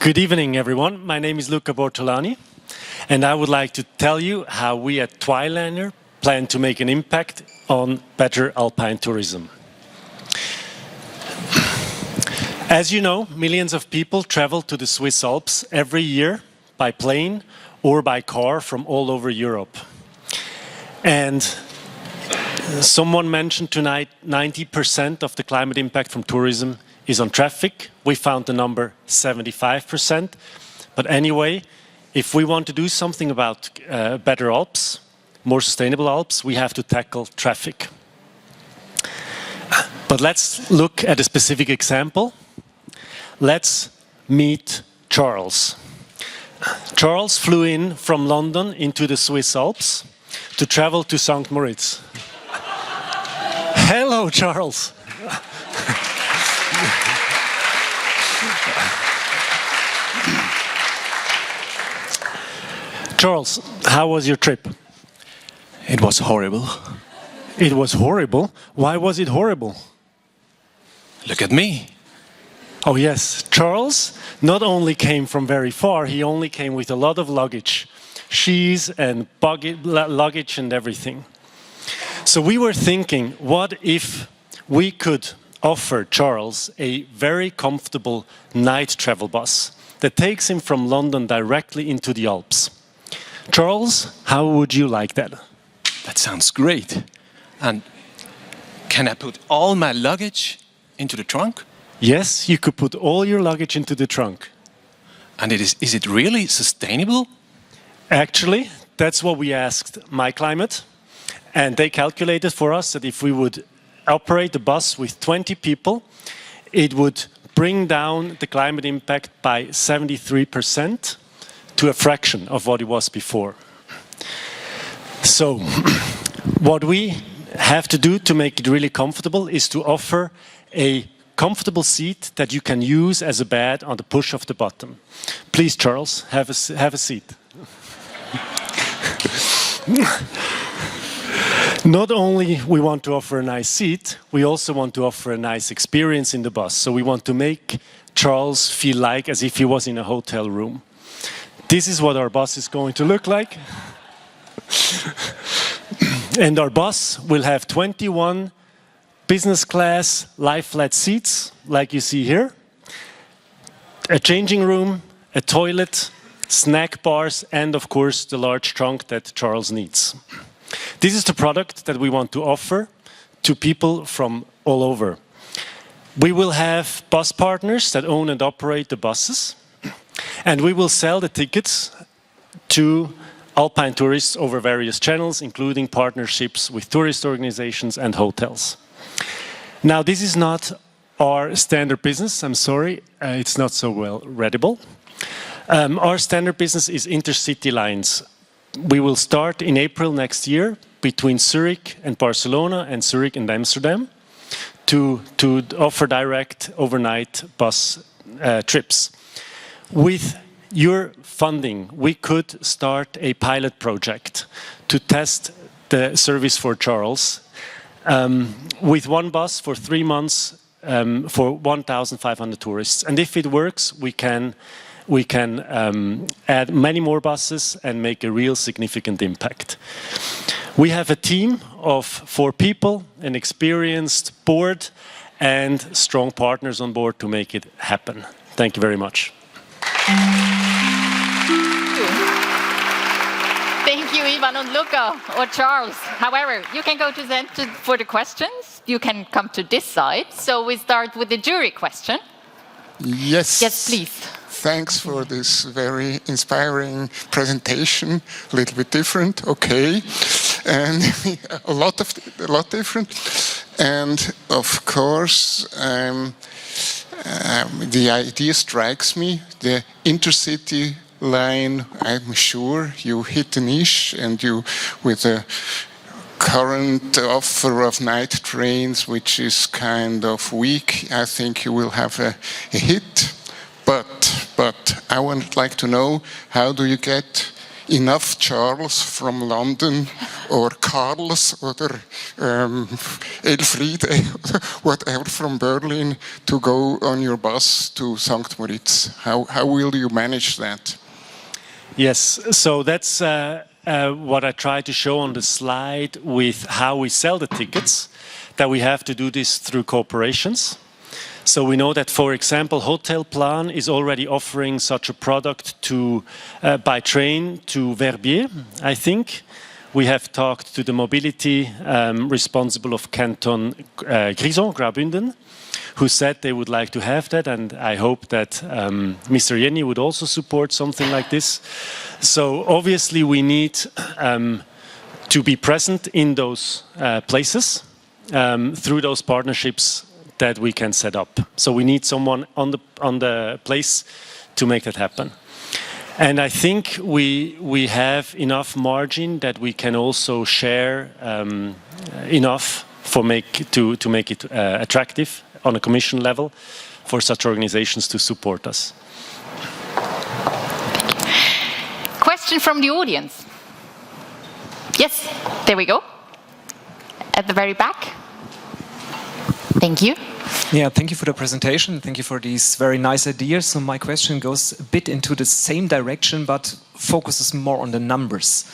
Good evening, everyone. My name is Luca Bortolani, and I would like to tell you how we at Twiliner plan to make an impact on better alpine tourism. As you know, millions of people travel to the Swiss Alps every year by plane or by car from all over Europe. And someone mentioned tonight 90% of the climate impact from tourism is on traffic. We found the number 75%. But anyway, if we want to do something about better Alps, more sustainable Alps, we have to tackle traffic. But let's look at a specific example. Let's meet Charles. Charles flew in from London into the Swiss Alps to travel to St. Moritz. Hello, Charles. Charles, how was your trip? It was horrible. It was horrible? Why was it horrible? Look at me. Oh yes, Charles not only came from very far, he only came with a lot of luggage. Skis and luggage and everything. So we were thinking, what if we could offer Charles a very comfortable night travel bus that takes him from London directly into the Alps? Charles, how would you like that? That sounds great. And can I put all my luggage into the trunk? Yes, you could put all your luggage into the trunk. And is it really sustainable? Actually, that's what we asked MyClimate. And they calculated for us that if we would operate the bus with 20 people, it would bring down the climate impact by 73% to a fraction of what it was before. So, what we have to do to make it really comfortable is to offer a comfortable seat that you can use as a bed on the push of the button. Please, Charles, have a seat. Not only we want to offer a nice seat, we also want to offer a nice experience in the bus. So we want to make Charles feel like as if he was in a hotel room. This is what our bus is going to look like. And our bus will have 21 business class lie-flat seats, like you see here, a changing room, a toilet, snack bars, and of course the large trunk that Charles needs. This is the product that we want to offer to people from all over. We will have bus partners that own and operate the buses, and we will sell the tickets to alpine tourists over various channels, including partnerships with tourist organizations and hotels. Now, this is not our standard business. I'm sorry, it's not so well readable. Our standard business is intercity lines. We will start in April next year between Zurich and Barcelona and Zurich and Amsterdam to offer direct overnight bus trips. With your funding, we could start a pilot project to test the service for Charles with one bus for 3 months for 1,500 tourists. And if it works, we can add many more buses and make a real significant impact. We have a team of 4 people, an experienced board, and strong partners on board to make it happen. Thank you very much. Thank you, Ivan and Luca, or Charles. However, you can go to the for the questions. You can come to this side. So we start with the jury question. Yes. Yes, please. Thanks for this very inspiring presentation. A little bit different, okay, and a lot different. And of course, the idea strikes me. The intercity line, I'm sure you hit the niche, and you, with the current offer of night trains, which is kind of weak, I think you will have a hit. But I would like to know, how do you get enough Charles from London or Carlos or Elfriede, whatever from Berlin, to go on your bus to St. Moritz? How will you manage that? Yes, so that's what I tried to show on the slide with how we sell the tickets, that we have to do this through corporations. So we know that, for example, Hotel Plan is already offering such a product to by train to Verbier, I think. We have talked to the mobility responsible of Canton Grison, Graubünden, who said they would like to have that, and I hope that Mr. Jenny would also support something like this. So obviously we need to be present in those places through those partnerships that we can set up. So we need someone on the place to make that happen. And I think we have enough margin that we can also share enough to make it attractive on a commission level for such organizations to support us. Question from the audience. Yes, there we go. At the very back. Thank you. Yeah, thank you for the presentation. Thank you for these very nice ideas. So my question goes a bit into the same direction, but focuses more on the numbers.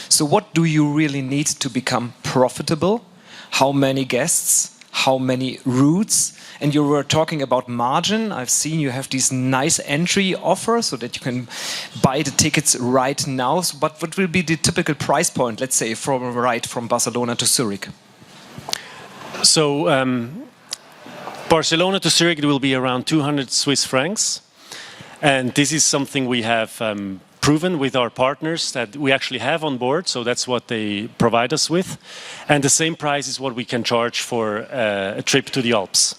So what do you really need to become profitable? How many guests? How many routes? And you were talking about margin. I've seen you have these nice entry offers so that you can buy the tickets right now. So, but what will be the typical price point, let's say, from a ride from Barcelona to Zurich? So Barcelona to Zurich, it will be around 200 Swiss francs. And this is something we have proven with our partners that we actually have on board. So that's what they provide us with. And the same price is what we can charge for a trip to the Alps.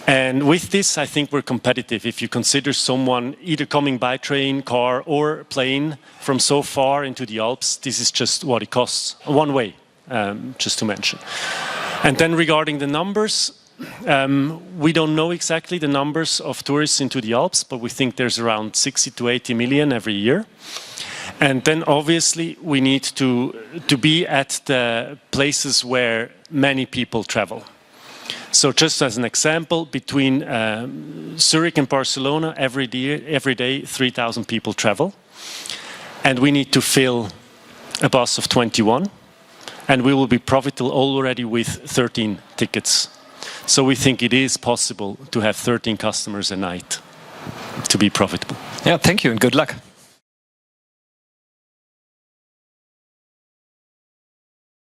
And with this, I think we're competitive. If you consider someone either coming by train, car, or plane from so far into the Alps, this is just what it costs, one way, just to mention. And then regarding the numbers, we don't know exactly the numbers of tourists into the Alps, but we think there's around 60 to 80 million every year. And then obviously we need to be at the places where many people travel. So just as an example, between Zurich and Barcelona, every day 3,000 people travel. And we need to fill a bus of 21. And we will be profitable already with 13 tickets. So we think it is possible to have 13 customers a night to be profitable. Yeah, thank you and good luck.